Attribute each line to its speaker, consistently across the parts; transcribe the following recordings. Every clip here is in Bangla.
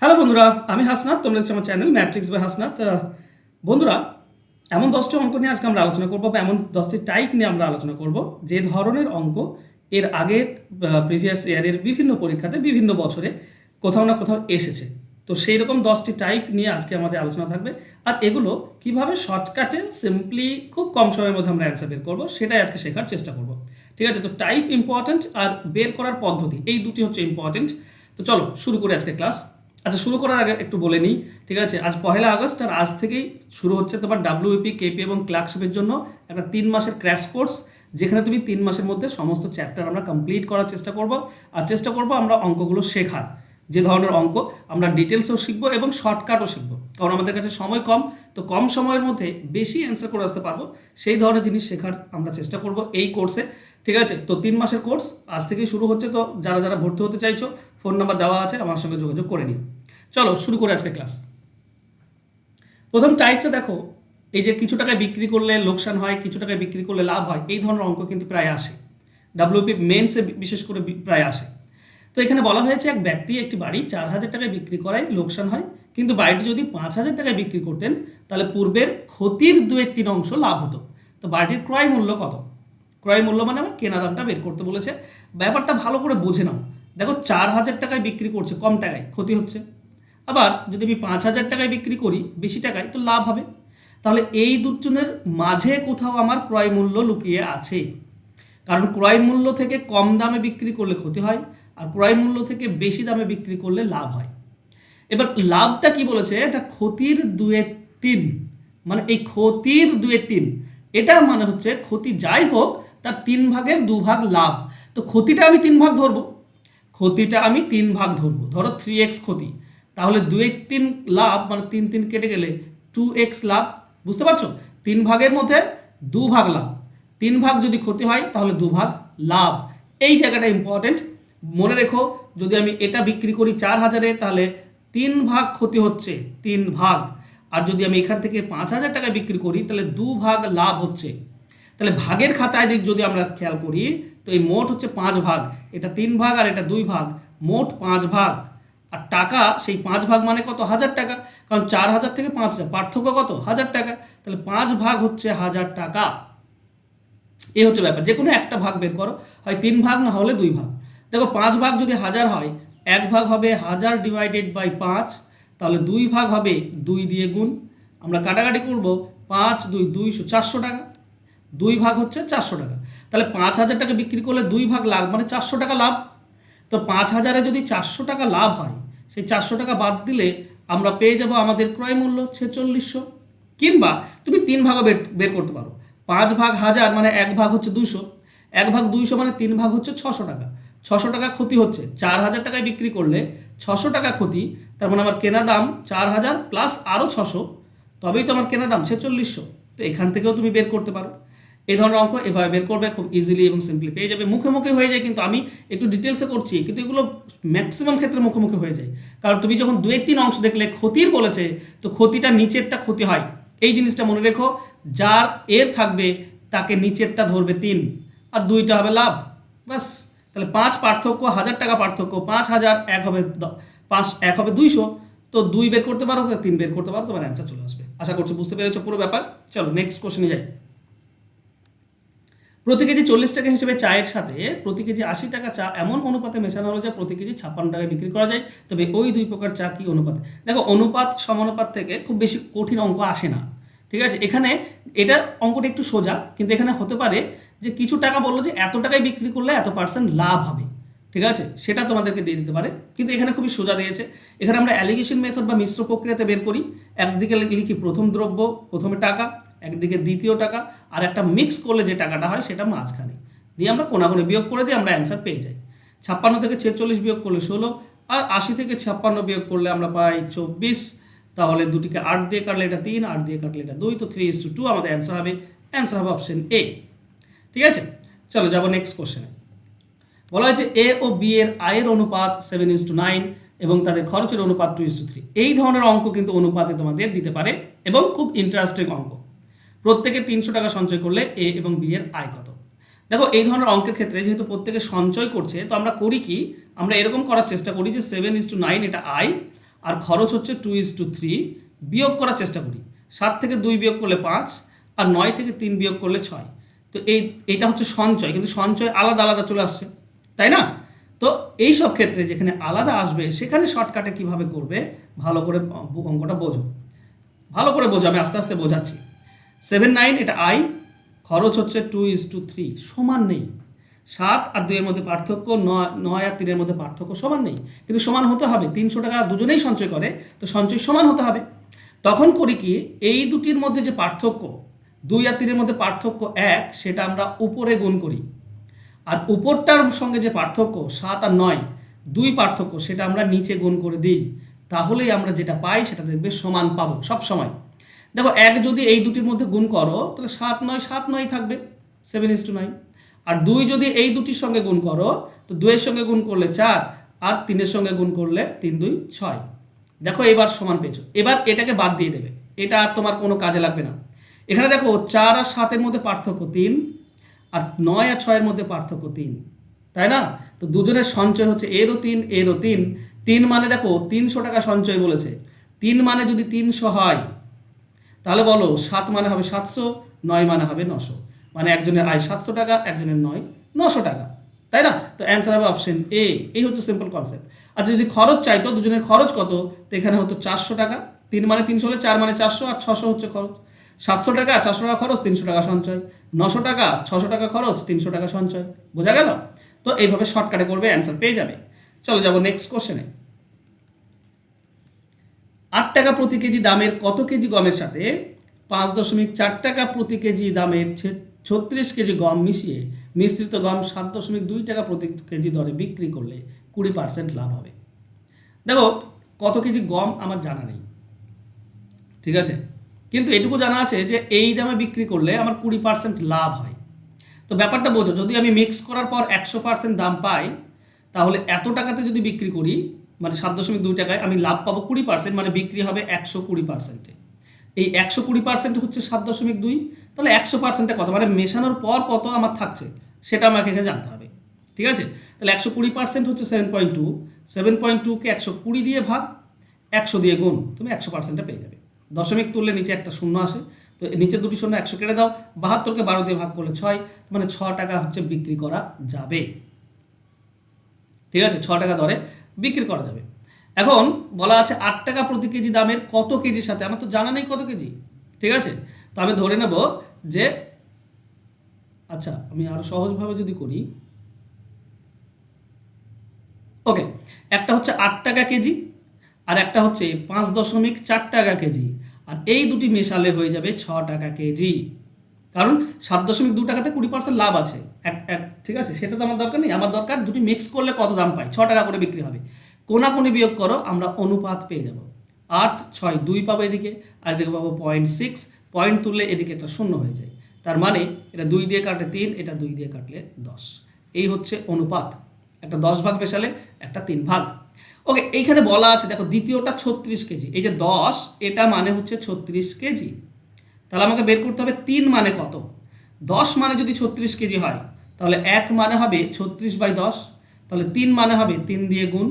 Speaker 1: হ্যালো বন্ধুরা, আমি হাসনাত। তোমরা হচ্ছে আমার চ্যানেল ম্যাট্রিক্স বাই হাসনাত। বন্ধুরা, এমন 10টি অঙ্ক নিয়ে আজকে আমরা আলোচনা করব বা এমন 10টি টাইপ নিয়ে আমরা আলোচনা করব যে ধরনের অঙ্ক এর আগের প্রিভিয়াস ইয়ারের বিভিন্ন পরীক্ষাতে বিভিন্ন বছরে কোথাও না কোথাও এসেছে। তো সেই রকম 10টি টাইপ নিয়ে আজকে আমাদের আলোচনা থাকবে। আর এগুলো কিভাবে শর্টকাটে সিম্পলি খুব কম সময়ের মধ্যে আমরা অ্যান্সার বের করবো সেটাই আজকে শেখার চেষ্টা করব। ঠিক আছে? তো টাইপ ইম্পর্ট্যান্ট আর বের করার পদ্ধতি, এই দুটি হচ্ছে ইম্পর্ট্যান্ট। তো চলো শুরু করি আজকে ক্লাস। আচ্ছা, শুরু করার আগে একটু বলে নিই। ঠিক আছে, আজ 1 আগস্ট আর আজ থেকেই শুরু হচ্ছে তোমার ডাব্লিউপি, কেপি এবং ক্লার্কশিপের জন্য একটা 3 মাসের ক্র্যাশ কোর্স, যেখানে তুমি 3 মাসের মধ্যে সমস্ত চ্যাপ্টার আমরা কমপ্লিট করার চেষ্টা করব। আর চেষ্টা করব আমরা অঙ্কগুলো শেখার, যে ধরনের অঙ্ক আমরা ডিটেলসও শিখবো এবং শর্টকাটও শিখবো, কারণ আমাদের কাছে সময় কম। তো কম সময়ের মধ্যে বেশি অ্যান্সার করে আসতে পারবো, সেই ধরনের জিনিস শেখার আমরা চেষ্টা করব এই কোর্সে। ঠিক আছে, তো 3 মাসের কোর্স আজ থেকেই শুরু হচ্ছে। তো যারা যারা ভর্তি হতে চাইছো, ফোন নাম্বার দেওয়া আছে, আমার সঙ্গে যোগাযোগ করে নিও। চলো শুরু করে আজকে ক্লাস। প্রথম টাইপটা দেখো, এই যে কিছু টাকায় বিক্রি করলে লোকসান হয়, কিছু টাকায় বিক্রি করলে লাভ হয়, এই ধরনের অঙ্ক কিন্তু প্রায় আসে, ডাব্লিউপি মেন্সে বিশেষ করে প্রায় আসে। তো এখানে বলা হয়েছে এক ব্যক্তি একটি বাড়ি 4,000 টাকায় বিক্রি করায় লোকসান হয়, কিন্তু বাড়িটি যদি 5,000 টাকায় বিক্রি করতেন তাহলে পূর্বের ক্ষতির 2/3 অংশ লাভ হতো। তো বাড়িটির ক্রয় মূল্য কত? ক্রয় মূল্য মানে আমার কেনা দামটা বের করতে বলেছে। ব্যাপারটা ভালো করে বুঝে নাও। দেখো, 4,000 টাকায় বিক্রি করছে, কম টাকায় ক্ষতি হচ্ছে। আবার যদি আমি 5,000 টাকায় বিক্রি করি বেশি টাকায়, তো লাভ হবে। তাহলে এই দুজনের মাঝে কোথাও আমার ক্রয় মূল্য লুকিয়ে আছে, কারণ ক্রয় মূল্য থেকে কম দামে বিক্রি করলে ক্ষতি হয়, আর ক্রয় মূল্য থেকে বেশি দামে বিক্রি করলে লাভ হয়। এবার লাভটা কি বলেছে? এটা ক্ষতির 2/3, মানে এই ক্ষতির 2/3, এটার মানে হচ্ছে ক্ষতি যাই হোক তার 3 ভাগের 2 ভাগ লাভ। তো ক্ষতিটা আমি 3 ভাগ ধরবো, ক্ষতিটা আমি 3 ভাগ ধরবো। ধরো 3x ক্ষতি, তাহলে 2/3 লাভ, মানে 3 কেটে গেলে 2x লাভ। বুঝতে পারছো? 3 ভাগের মধ্যে 2 ভাগ লাভ, 3 ভাগ যদি ক্ষতি হয় তাহলে 2 ভাগ লাভ। এই জায়গাটা ইম্পর্টেন্ট, মনে রেখো। যদি আমি এটা বিক্রি করি 4,000-এ, তাহলে 3 ভাগ ক্ষতি হচ্ছে, 3 ভাগ। আর যদি আমি এখান থেকে 5,000 টাকা বিক্রি করি তাহলে 2 ভাগ লাভ হচ্ছে। তাহলে ভাগের খাতায় দিক যদি আমরা খেয়াল করি, তো এই মোট হচ্ছে 5 ভাগ, এটা 3 ভাগ আর এটা 2 ভাগ, মোট 5 ভাগ। আর টাকা সেই 5 ভাগ মানে কত? 1,000 টাকা, কারণ 4,000 থেকে 5,000 পার্থক্য কত? 1,000 টাকা। তাহলে 5 ভাগ হচ্ছে 1,000 টাকা। এই হচ্ছে ব্যাপার। যে কোনো একটা ভাগ বের করো, হয় 3 ভাগ না হলে 2 ভাগ। দেখো, 5 ভাগ যদি 1,000 হয়, 1 ভাগ হবে 1,000 ডিভাইডেড বাই 5, তাহলে 2 ভাগ হবে 2 দিয়ে গুণ। আমরা কাটাকাটি করব, 5 2 200, 400 টাকা। 2 ভাগ হচ্ছে 400 টাকা। তাহলে 5,000 টাকা বিক্রি করলে 2 ভাগ লাভ, মানে 400 টাকা লাভ। তো 5,000-এ যদি 400 টাকা লাভ হয়, সেই 400 টাকা বাদ দিলে আমরা পেয়ে যাব আমাদের ক্রয় মূল্য 4600। কিংবা তুমি 3 ভাগও বের করতে পারো। 5 ভাগ 1,000 মানে 1 ভাগ হচ্ছে 200, 1 ভাগ 200 মানে 3 ভাগ হচ্ছে 600 টাকা। 600 টাকা ক্ষতি হচ্ছে, 4,000 টাকায় বিক্রি করলে 600 টাকা ক্ষতি, তার মানে আমার কেনা দাম 4,000 প্লাস আরও 600, তবেই তো আমার কেনা দাম 4600। তো এখান থেকেও তুমি বের করতে পারো। এই ধরনের অঙ্ক এভাবে বের করবে, খুব ইজিলি এবং সিম্পলি পেয়ে যাবে। মুখে মুখে হয়ে যায়, কিন্তু আমি একটু ডিটেলসে করছি, কিন্তু এগুলো ম্যাক্সিমাম ক্ষেত্রে মুখে মুখে হয়ে যায়। কারণ তুমি যখন 2-3 অংশ দেখলে ক্ষতির বলেছে, তো ক্ষতিটা নিচেরটা ক্ষতি হয়, এই জিনিসটা মনে রেখো। যার এর থাকবে তাকে নিচেরটা ধরবে 3, আর 2টা হবে লাভ, ব্যাস। তাহলে 5 পার্থক্য, 1,000 টাকা পার্থক্য, 5,000, 1 হবে 5, 1 হবে 200। তো 2 বের করতে পারো, 3 বের করতে পারো, তোমার অ্যান্সার চলে আসবে। আশা করছি বুঝতে পেরেছো পুরো ব্যাপার। চলো নেক্সট কোশ্চেনে যাই। প্রতি কেজি 40 টাকা হিসেবে চায়ের সাথে প্রতি কেজি 80 টাকা চা এমন অনুপাতে মেশানো হলো যে প্রতি কেজি 56 টাকায় বিক্রি করা যায়, তবে ওই 2 প্রকার চা কি অনুপাতে? দেখো, অনুপাত সমানুপাত থেকে খুব বেশি কঠিন অঙ্ক আসে না। ঠিক আছে, এখানে এটা অঙ্কটা একটু সোজা, কিন্তু এখানে হতে পারে যে কিছু টাকা বললো যে এত টাকায় বিক্রি করলে এত পার্সেন্ট লাভ হবে। ঠিক আছে, সেটা তোমাদেরকে দিয়ে দিতে পারে, কিন্তু এখানে খুবই সোজা দিয়েছে। এখানে আমরা অ্যালিগেশন মেথড বা মিশ্র প্রক্রিয়াতে বের করি। একদিকে লিখি প্রথম দ্রব্য, প্রথমে টাকা, একদিকে দ্বিতীয় টাকা, আর একটা মিক্স করলে যে টাকাটা হয় সেটা মাঝখানে দিয়ে আমরা কোনাগুনি বিয়োগ করে দিয়ে আমরা অ্যান্সার পেয়ে যাই। 56 থেকে 46 বিয়োগ করলে 16, আর 80 থেকে 56 বিয়োগ করলে আমরা পাই 24। তাহলে দুটিকে 8 দিয়ে কাটলে এটা 3, 8 দিয়ে কাটলে এটা 2, তো 3:2 আমাদের অ্যান্সার হবে। অ্যান্সার হবে অপশন এ। ঠিক আছে, চলো যাবো নেক্সট কোশ্চেনে। বলা হয়েছে এ ও বি এর আয়ের অনুপাত 7:9 এবং তাদের খরচের অনুপাত 2:3। এই ধরনের অঙ্ক কিন্তু অনুপাতে তোমাদের দিতে পারে এবং খুব ইন্টারেস্টিং অঙ্ক। প্রত্যেকে 300 টাকা সঞ্চয় করলে এ এবং বি এর আয় কত? দেখো, এই ধরনের অঙ্কের ক্ষেত্রে যেহেতু প্রত্যেকে সঞ্চয় করছে, তো আমরা করি কি, আমরা এরকম করার চেষ্টা করি যে 7:9 এটা আয়, আর খরচ হচ্ছে 2:3, বিয়োগ করার চেষ্টা করি। 7 থেকে 2 বিয়োগ করলে 5, আর 9 থেকে 3 বিয়োগ করলে 6। তো এইটা হচ্ছে সঞ্চয়, কিন্তু সঞ্চয় আলাদা আলাদা চলে আসছে, তাই না? তো এই সব ক্ষেত্রে যেখানে আলাদা আসবে সেখানে শর্টকাটে কিভাবে করবে, ভালো করে অঙ্কটা বোঝো, ভালো করে বোঝো, আমি আস্তে আস্তে বোঝাচ্ছি। 7, 9 এটা আই, খরচ হচ্ছে 2:3, সমান নেই। 7 আর 2 এর মধ্যে পার্থক্য, 9 আর 3 এর মধ্যে পার্থক্য সমান নেই, কিন্তু সমান হতে হবে। 300 টাকা দুজনেই সঞ্চয় করে, তো সঞ্চয় সমান হতে হবে। তখন করি কি, এই দুটির মধ্যে যে পার্থক্য 2 আর 3 এর মধ্যে পার্থক্য 1, সেটা আমরা উপরে গুণ করি। আর উপরটার সঙ্গে যে পার্থক্য 7 আর 9, 2 পার্থক্য, সেটা আমরা নিচে গুণ করে দিই। তাহলেই আমরা যেটা পাই সেটা দেখবে সমান পাবো সব সময়। দেখো, 1 যদি এই দুটির মধ্যে গুণ করো তাহলে 7 9 থাকবে, 7:9। আর 2 যদি এই দুটির সঙ্গে গুণ করো তো 2 এর সঙ্গে গুণ করলে 4, আর 3 এর সঙ্গে গুণ করলে 3 2 6। দেখো এবার সমান পেয়েছো। এবার এটাকে বাদ দিয়ে দেবে, এটা আর তোমার কোনো কাজে লাগবে না। এখানে দেখো 4 আর 7 এর মধ্যে পার্থক্য 3, আর 9 আর 6 এর মধ্যে পার্থক্য 3, তাই না? তো দুজনের সঞ্চয় হচ্ছে এরও 3 এরও 3। 3 মানে দেখো 300 টাকা সঞ্চয় বলেছে। 3 মানে যদি 300 হয় তাহলে বলো 7 মানে হবে 700, 9 মানে হবে 900। মানে একজনের আয় 700 টাকা, একজনের 900 টাকা, তাই না? তো অ্যান্সার হবে অপশন এ। এই হচ্ছে সিম্পল কনসেপ্ট। আচ্ছা, যদি খরচ চাইতো দুজনের খরচ কত, তো এখানে হতো 400 টাকা। 3 মানে 300 হলে 4 মানে 400, আর 600 হচ্ছে খরচ। 700 টাকা, 400 টাকা খরচ, 300 টাকা সঞ্চয়। 900 টাকা, 600 টাকা খরচ, 300 টাকা সঞ্চয়। বোঝা গেল? তো এইভাবে শর্টকাটে করবে, অ্যান্সার পেয়ে যাবে। চলো যাবো নেক্সট কোশ্চেনে। 8 টাকা প্রতি কেজি দামের কত কেজি গমের সাথে 5.4 টাকা প্রতি কেজি দামের 36 কেজি গম মিশিয়ে মিশ্রিত গম 7.2 টাকা প্রতি কেজি দরে বিক্রি করলে 20% লাভ হবে? দেখো, কত কেজি গম আমার জানা নেই, ঠিক আছে, কিন্তু এটুকু জানা আছে যে এই দামে বিক্রি করলে আমার 20% লাভ হয়। তো ব্যাপারটা বোঝো, যদি আমি মিক্স করার পর 100% দাম পাই, তাহলে এত টাকাতে যদি বিক্রি করি, মানে 7.2 টাকায় আমি লাভ পাবো 20%, মানে বিক্রি হবে 120%। এই 120% হচ্ছে 7.2, তাহলে 100%টা কত, মানে মেশানোর পর কত আমার থাকছে সেটা আমাকে এখানে জানতে হবে, ঠিক আছে? তাহলে 120% হচ্ছে 7.2, 7.2কে 120 দিয়ে ভাগ, 100 দিয়ে গুণ, তুমি 100%টা পেয়ে যাবে। দশমিক তুললে নিচে একটা শূন্য আসে, তো নিচে দুটি শূন্য 100 কেটে দাও, 72কে 12 দিয়ে ভাগ করলে 6, মানে 6 টাকা হচ্ছে বিক্রি করা যাবে, ঠিক আছে? 6 টাকা দরে বিক্রি করা যাবে। এখন বলা আছে 8 টাকা প্রতি কেজি দামের কত কেজির সাথে, আমার তো জানা নেই কত কেজি, ঠিক আছে? তো আমি ধরে নেব যে, আচ্ছা আমি আরো সহজভাবে যদি করি, ওকে, একটা হচ্ছে 8 টাকা কেজি, আর একটা হচ্ছে 5.4 টাকা কেজি, আর এই দুটি মেশালে হয়ে যাবে 6 টাকা কেজি। কারণ 7.2 টাকাতে 20% লাভ আছে, ঠিক আছে, সেটা তো আমার দরকার নেই। আমার দরকার দুটি মিক্স করলে কত দাম পাই, 6 টাকা করে বিক্রি হবে। কোনাকুনি বিয়োগ করো, আমরা অনুপাত পেয়ে যাব। 8 6 2 পাবো এদিকে, আর এদিকে পাবো 0.6, পয়েন্ট তুললে এদিকে একটা শূন্য হয়ে যায়। তার মানে এটা 2 দিয়ে কাটলে 3, এটা 2 দিয়ে কাটলে 10। এই হচ্ছে অনুপাত, একটা 10 ভাগ মেশালে একটা 3 ভাগ। ওকে, এইখানে বলা আছে দেখো, দ্বিতীয়টা 36 কেজি, এই যে 10 এটা মানে হচ্ছে 36 কেজি। তাহলে আমাকে বের করতে হবে 3 মানে কত। 10 মানে যদি 36 কেজি হয়, তাহলে 1 মানে হবে 36/10, তাহলে 3 মানে হবে 3 দিয়ে গুণ,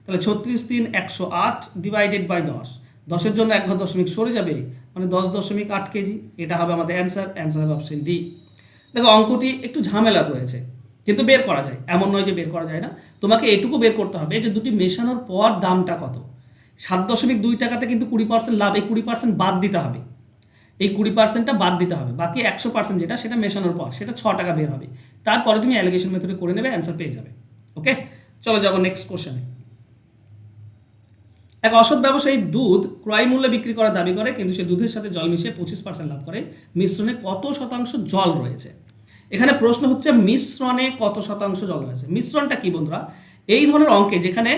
Speaker 1: তাহলে 36 3 108 ডিভাইডেড বাই 10, 10-এর জন্য 1 ঘর দশমিক সরে যাবে, মানে 10.8 কেজি। এটা হবে আমাদের অ্যান্সার, অ্যান্সার হবে অপশন ডি। দেখো, অঙ্কটি একটু ঝামেলা রয়েছে, কিন্তু বের করা যায়, এমন নয় যে বের করা যায় না। তোমাকে এটুকু বের করতে হবে যে দুটি মেশানোর পর দামটা কত। 7.2 টাকাতে কিন্তু 20% লাভ, এই 20% বাদ দিতে হবে, এই 20%টা বাদ দিতে হবে, বাকি 100% যেটা, সেটা মেশানোর পর সেটা 6 টাকা বের হবে। তারপরে তুমি অ্যালিগেশন মেথডে করে নেবে, অ্যান্সার পেয়ে যাবে। ওকে, চলো যাবো নেক্সট কোশ্চেনে। এক অসৎ ব্যবসায়ী দুধ ক্রয় মূল্যে বিক্রি করার দাবি করে, কিন্তু সে দুধের সাথে জল মিশিয়ে 25% লাভ করে। মিশ্রণে কত শতাংশ জল রয়েছে? এখানে প্রশ্ন হচ্ছে মিশ্রণে কত শতাংশ জল রয়েছে। মিশ্রণটা কি বন্ধুরা? এই ধরনের অঙ্কে যেখানে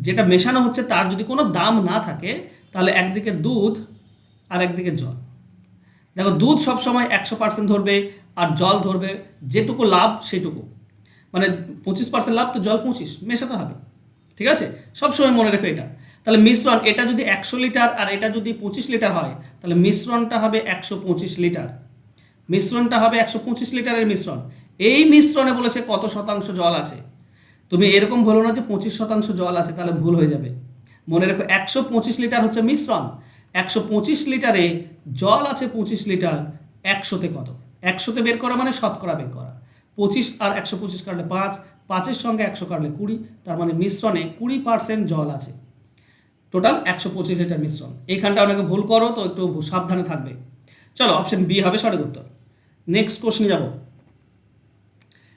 Speaker 1: যেটা মেশানো হচ্ছে তার যদি কোনো দাম না থাকে, তাহলে একদিকে দুধ আর একদিকে জল। দেখো, দুধ সবসময় 100% ধরবে, আর জল ধরবে যেটুকু লাভ সেটুকু, মানে 25% লাভ তো জল 25 মেশাতে হবে, ঠিক আছে? সবসময় মনে রেখো এটা। তাহলে মিশ্রণ, এটা যদি 100 লিটার আর এটা যদি 25 লিটার হয়, তাহলে মিশ্রণটা হবে 125 লিটার। মিশ্রণটা হবে 125 লিটারের মিশ্রণ। এই মিশ্রণে বলেছে কত শতাংশ জল আছে। তুমি এরকম বলো না যে 25% জল আছে, তাহলে ভুল হয়ে যাবে। মনে রেখো 125 লিটার হচ্ছে মিশ্রণ, 125 লিটারে জল আছে 25 লিটার, 100তে কত? 100তে বের করা মানে শতকরা বের করা, 25 আর 125 কাটলে 5, 5-এর সঙ্গে 100 কাটলে 20, তার মানে মিশ্রণে 20% জল আছে। টোটাল 125 লিটার মিশ্রণ। এইখানটা অনেকে ভুল করো, তো একটু সাবধানে থাকবে। চলো, অপশন বি হবে সঠিক উত্তর। নেক্সট কোশ্চেনে যাব।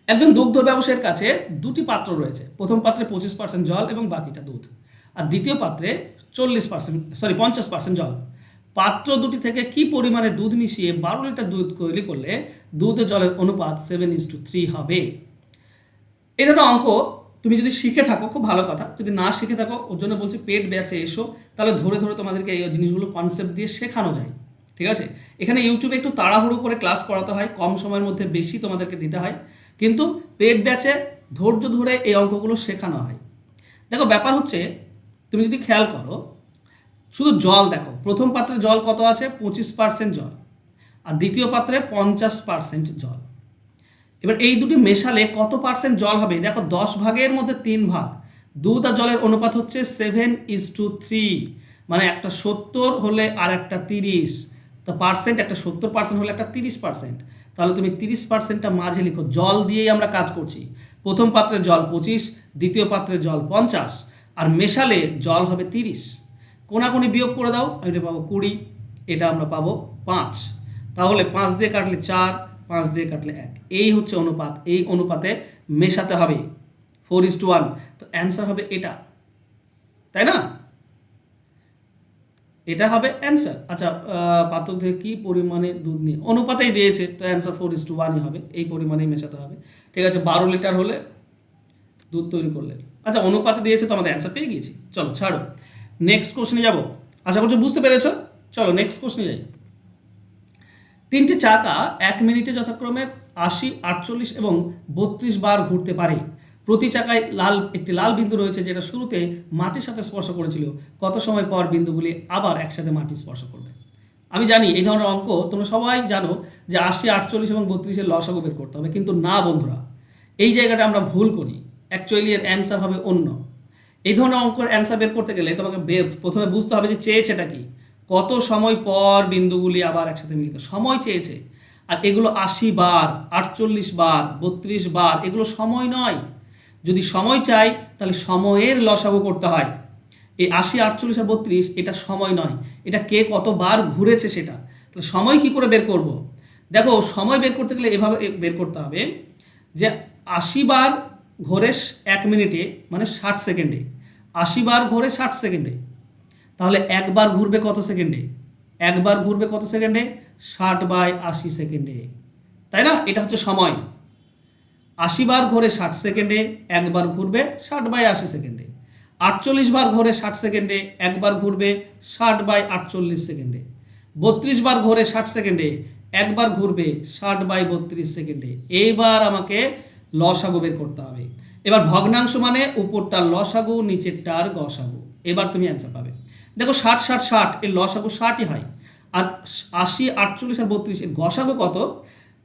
Speaker 1: একজন দুগ্ধ ব্যবসায়ীর কাছে দুটি পাত্র রয়েছে। প্রথম পাত্রে 25% জল এবং বাকিটা দুধ, আর দ্বিতীয় পাত্রে 50% জল। পাত্র দুটি থেকে কি পরিমাণে দুধ মিশিয়ে 12 লিটার দুধ তৈরি করলে দুধ ও জলের অনুপাত 7:3 হবে? এই ধরনের অঙ্ক তুমি যদি শিখে থাকো খুব ভালো কথা, যদি না শিখে থাকো ওর জন্য বলছি পেড ব্যাচে এসো, তাহলে ধরে ধরে তোমাদেরকে এই জিনিসগুলো কনসেপ্ট দিয়ে শেখানো যায়। ঠিক আছে, এখানে ইউটিউবে একটু তাড়াহুড়ো করে ক্লাস করাতে হয়, কম সময়ের মধ্যে বেশি তোমাদেরকে দিতে হয়, কিন্তু পেড ব্যাচে ধৈর্য ধরে এই অঙ্কগুলো শেখানো হয়। দেখো ব্যাপার হচ্ছে, তুমি যদি খেয়াল করো, শুধু জল দেখো, প্রথম পাত্রে জল কত আছে? 25% জল, আর দ্বিতীয় পাত্রে 50% জল। এবার এই দুটি মেশালে কত পার্সেন্ট জল হবে? দেখো 10 ভাগের মধ্যে 3 ভাগ, দুধ আর জলের অনুপাত হচ্ছে 7:3, মানে একটা 70 হলে আর একটা 30, তো পার্সেন্ট একটা 70% হলে একটা 30%, তাহলে তুমি 30%টা মাঝে লিখো। জল দিয়েই আমরা কাজ করছি। প্রথম পাত্রে জল 25, দ্বিতীয় পাত্রে জল 50, আর মেশালে জল হবে 30। কোনাকুনি বিয়োগ করে দাও, এটা পাবো 20, এটা আমরা পাবো 5, তাহলে 5 দিয়ে কাটলে 4, 5 দিয়ে কাটলে 1। এই হচ্ছে অনুপাত, এই অনুপাতে মেশাতে হবে 4:1, তো অ্যান্সার হবে এটা, তাই না? এটা হবে অ্যান্সার। আচ্ছা, পাত্র থেকে কি পরিমাণে দুধ নিয়ে, অনুপাতেই দিয়েছে, তো অ্যান্সার 4:1ই হবে, এই পরিমাণেই মেশাতে হবে। ঠিক আছে, 12 লিটার হলে দুধ তৈরি করলে, আচ্ছা অনুপাতে দিয়েছে, তো আমাদের অ্যান্সার পেয়ে গিয়েছি। চলো ছাড়ো, নেক্সট কোশ্চেনে যাব। আশা করছি বুঝতে পেরেছো। চলো নেক্সট কোশ্চেনে যাই। তিনটি চাকা 1 মিনিটে যথাক্রমে 80, 48 এবং 32 বার ঘুরতে পারে। প্রতি চাকায় একটি লাল বিন্দু রয়েছে, যেটা শুরুতে মাটির সাথে স্পর্শ করেছিল। কত সময় পর বিন্দুগুলি আবার একসাথে মাটি স্পর্শ করবে? আমি জানি এই ধরনের অঙ্ক তোমরা সবাই জানো যে 80, 48 এবং 32-এর লসাগু বের করতে হবে, কিন্তু না বন্ধুরা, এই জায়গাটা আমরা ভুল করি। অ্যাকচুয়ালি এর অ্যান্সার হবে অন্য। এই ধরনের অঙ্কের অ্যান্সার বের করতে গেলে তোমাকে প্রথমে বুঝতে হবে যে চেয়েছেটা কি, কত সময় পর বিন্দুগুলি আবার একসাথে মিলিত, সময় চেয়েছে। আর এগুলো 80 বার, 48 বার, 32 বার, এগুলো সময় নয়। যদি সময় চাই তাহলে সময়ের লসাগু করতে হয়। এই 80, 48 আর 32 এটা সময় নয়, এটা কে কতবার ঘুরেছে সেটা। তাহলে সময় কি করে বের করব? দেখো সময় বের করতে গেলে এভাবে বের করতে হবে যে 80 বার ঘোরে 1 মিনিটে, মানে 60 সেকেন্ডে, 80 বার ঘোরে 60 সেকেন্ডে, তাহলে একবার ঘুরবে কত সেকেন্ডে? একবার ঘুরবে কত সেকেন্ডে? 60/80 সেকেন্ডে, তাই না? এটা হচ্ছে সময়। 80 বার ঘোরে 60 সেকেন্ডে, একবার ঘুরবে 60/80 সেকেন্ডে। 48 বার ঘোরে 60 সেকেন্ডে, একবার ঘুরবে 60/48 সেকেন্ডে। 32 বার ঘোরে 60 সেকেন্ডে, একবার ঘুরবে 60/32 সেকেন্ডে। এইবার আমাকে লসাগু বের করতে হবে। এবার ভগ্নাংশ মানে উপরটার লসাগু, নিচেরটার গসাগু। এবার তুমি অ্যান্সার পাবে। দেখো 60, 60, 60, এর লসাগু 60ই হয়, আর 80, 48 আর 32 এর গসাগু কত?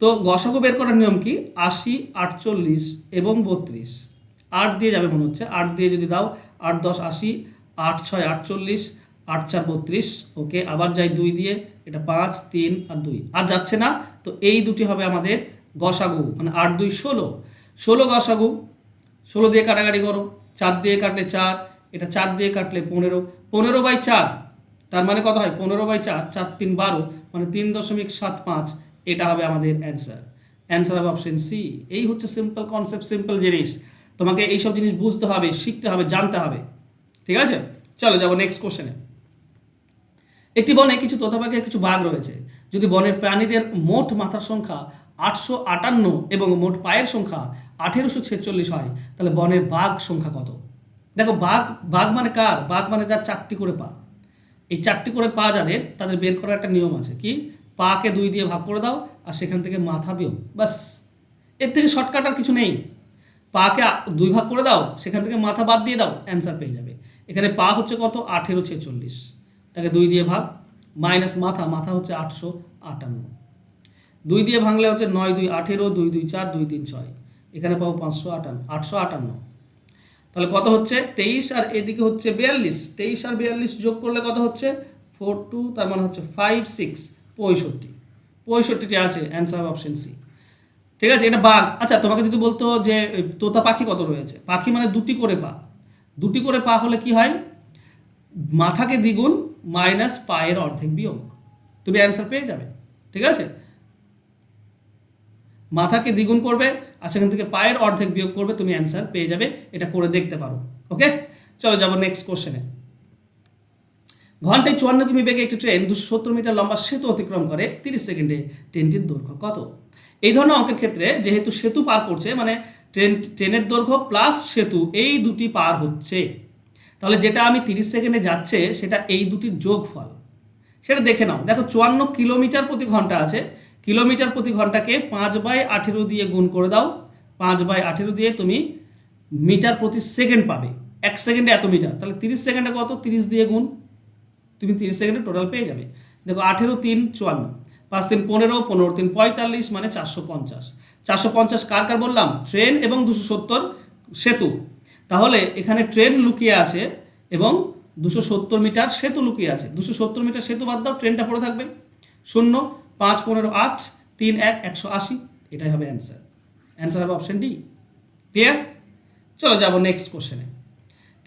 Speaker 1: তো গসাগু বের করার নিয়ম কি? 80, 48 এবং 32, 8 দিয়ে যাবে মনে হচ্ছে, 8 দিয়ে যদি দাও, 8 10 80, 8 6 48, 8 4 32, ওকে। আবার যাই 2 দিয়ে, এটা 5, 3 আর 2, আর যাচ্ছে না, তো এই দুটি হবে আমাদের গসাগু, মানে 8 2 16, 16 গসাগু। 16 দিয়ে কাটাকাটি করো, 4 দিয়ে কাটলে 4, এটা 4 দিয়ে কাটলে 15, 15/4, তার মানে কত হয়? 15/4, 4 3 12, মানে 3.75, এটা হবে আমাদের অ্যান্সার। অ্যান্সার হবে অপশন সি। এই হচ্ছে সিম্পল কনসেপ্ট, সিম্পল জিনিস। তোমাকে এইসব জিনিস বুঝতে হবে, শিখতে হবে, জানতে হবে। ঠিক আছে, চলো যাবো নেক্সট কোশ্চেনে। একটি বনে কিছু তোতা পাখি, কিছু বাঘ রয়েছে। যদি বনের প্রাণীদের মোট মাথার সংখ্যা 858 এবং মোট পায়ের সংখ্যা 1846 হয়, তাহলে বনের বাঘ সংখ্যা কত? দেখো বাঘ, বাঘ মানে কার? বাঘ মানে যার 4টি করে পা। এই 4টি করে পা যাদের, তাদের বের করার একটা নিয়ম আছে কি? পাকে 2 দিয়ে ভাগ করে দাও, আর সেখান থেকে মাথা বিয়োগ, বাস। এর থেকে শর্টকাট আর কিছু নেই। পাকে 2 ভাগ করে দাও, সেখান থেকে মাথা বাদ দিয়ে দাও, অ্যান্সার পেয়ে যাবে। এখানে পা হচ্ছে কত? 1846, তাকে 2 দিয়ে ভাগ, মাইনাস মাথা, মাথা হচ্ছে 858, 2 দিয়ে ভাঙলে হচ্ছে 9 2 18, 2 2 4, 2 3 6, এখানে পাবো 558, 858। তাহলে কত হচ্ছে 23 আর এদিকে হচ্ছে 42, 23 আর 42 যোগ করলে কত হচ্ছে 42, তার মানে হচ্ছে 5 6 65, 65টি আছে, অ্যান্সার অপশন সি। ঠিক আছে, এটা বাঘ। আচ্ছা তোমাকে যদি বলতো যে তোতা পাখি কত রয়েছে, পাখি মানে দুটি করে পা, দুটি করে পা হলে কি হয়, মাথাকে দ্বিগুণ মাইনাস পায়ের অর্ধেক বিয়োগ, তুমি অ্যান্সার পেয়ে যাবে। ঠিক আছে, মাথাকে দ্বিগুণ করবে আর সেখান থেকে পায়ের অর্ধেক বিয়োগ করবে, তুমি অ্যান্সার পেয়ে যাবে, এটা করে দেখতে পারো। ওকে, চলো যাবো নেক্সট কোশ্চেনে। ঘন্টায় 54 কিমি বেগে একটি ট্রেন 270 মিটার লম্বা সেতু অতিক্রম করে 30 সেকেন্ডে, ট্রেনটির দৈর্ঘ্য কত? এই ধরনের অঙ্কের ক্ষেত্রে যেহেতু সেতু পার করছে, মানে ট্রেনের দৈর্ঘ্য প্লাস সেতু এই দুটি পার হচ্ছে, তাহলে যেটা আমি 30 সেকেন্ডে যাচ্ছে সেটা এই দুটির যোগফল, সেটা দেখে নাও। দেখো 54 কিলোমিটার প্রতি ঘন্টা আছে, কিলোমিটার প্রতি ঘন্টাকে 5/18 দিয়ে গুণ করে দাও, 5/18 দিয়ে তুমি মিটার প্রতি সেকেন্ড পাবে, 1 সেকেন্ডে এত মিটার, তাহলে 30 সেকেন্ডে কত, 30 দিয়ে গুণ, তুমি 30 সেকেন্ডে টোটাল পেয়ে যাবে। দেখো 18 3 54, 5 3 15, 15 3 45, মানে 450। 450 কার কার বললাম, ট্রেন এবং 270 সেতু। তাহলে এখানে ট্রেন লুকিয়ে আছে এবং 270 মিটার সেতু লুকিয়ে আছে, 270 মিটার সেতু বাদ দাও, ট্রেনটা পড়ে থাকবে। 0 5 15 8 3 1 180, এটাই হবে অ্যান্সার, অ্যান্সার হবে অপশন ডি। ক্লিয়ার? চলো যাবো নেক্সট কোশ্চেনে।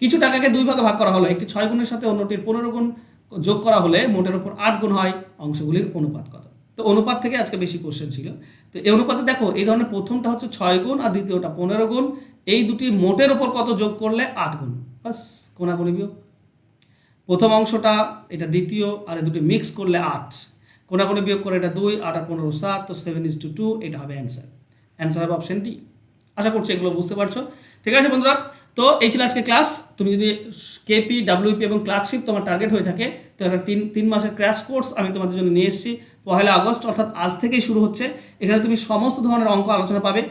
Speaker 1: কিছু টাকাকে দুই ভাগে ভাগ করা হলো, একটি 6 গুণের সাথে অন্যটির 15 গুণ যোগ করা হলে মোটের উপর 8 গুণ হয়, অংশগুলির অনুপাত কত? তো অনুপাত থেকে আজকে বেশি কোশ্চেন ছিল। তো এই অনুপাতে দেখো এই ধরনের প্রথমটা হচ্ছে 6 গুণ আর দ্বিতীয়টা 15 গুণ, এই দুটি মোটের উপর কত যোগ করলে 8 গুণ, বাস কোনাকুনি বিয়োগ। প্রথম অংশটা এটা দ্বিতীয়, আর এই দুটি মিক্স করলে 8, কোনাকুনি বিয়োগ করে এটা 2, 8 আর 15 7, তো 7:2, এটা হবে অ্যান্সার, অ্যান্সার হবে অপশন ডি। আশা করছি এগুলো বুঝতে পারছো। ঠিক আছে বন্ধুরা, তো এই ছিল আজকে ক্লাস। তুমি যদি কেপি, ডাব্লিউপি এবং ক্লার্কশিপ তোমার টার্গেট হয়ে থাকে, তো একটা 3 মাসের ক্র্যাশ কোর্স আমি তোমাদের জন্য নিয়ে এসেছি। 1 আগস্ট অর্থাৎ আজ থেকেই শুরু হচ্ছে। এখানে তুমি সমস্ত ধরনের অঙ্ক আলোচনা পাবে,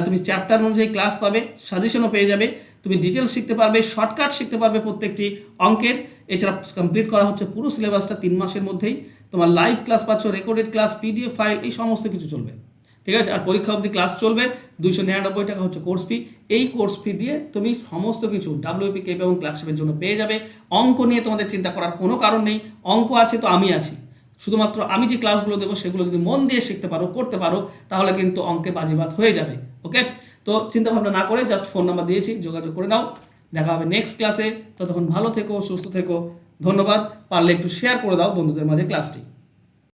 Speaker 1: তুমি চ্যাপ্টার অনুযায়ী ক্লাস পাবে, সাজেশনও পেয়ে যাবে, তুমি ডিটেলস শিখতে পারবে, শর্টকাট শিখতে পারবে প্রত্যেকটি অঙ্কের। এছাড়া কমপ্লিট করা হচ্ছে পুরো সিলেবাসটা 3 মাসের মধ্যেই। তোমার লাইভ ক্লাস পাচ্ছ, রেকর্ডেড ক্লাস, পিডিএফ ফাইল, এই সমস্ত কিছু চলবে। ঠিক আছে, আর পরীক্ষা অবধি ক্লাস চলবে। 299 টাকা হচ্ছে কোর্স ফি। এই কোর্স ফি দিয়ে তুমি সমস্ত কিছু ডাব্লিউপি, কেপি এবং ক্লার্কশিপের জন্য পেয়ে যাবে। অঙ্ক নিয়ে তোমাদের চিন্তা করার কোনো কারণ নেই, অঙ্ক আছে তো আমি আছি। শুধুমাত্র আমি যে ক্লাসগুলো দেবো সেগুলো যদি মন দিয়ে শিখতে পারো, করতে পারো, তাহলে কিন্তু অঙ্কে বাজিবাত হয়ে যাবে। ওকে, তো চিন্তা ভাবনা না করে জাস্ট ফোন নাম্বার দিয়েছি, যোগাযোগ করে নাও। দেখা হবে নেক্সট ক্লাসে, ততক্ষণ ভালো থেকো, সুস্থ থেকো। ধন্যবাদ। পারলে একটু শেয়ার করে দাও বন্ধুদের মাঝে ক্লাসটি।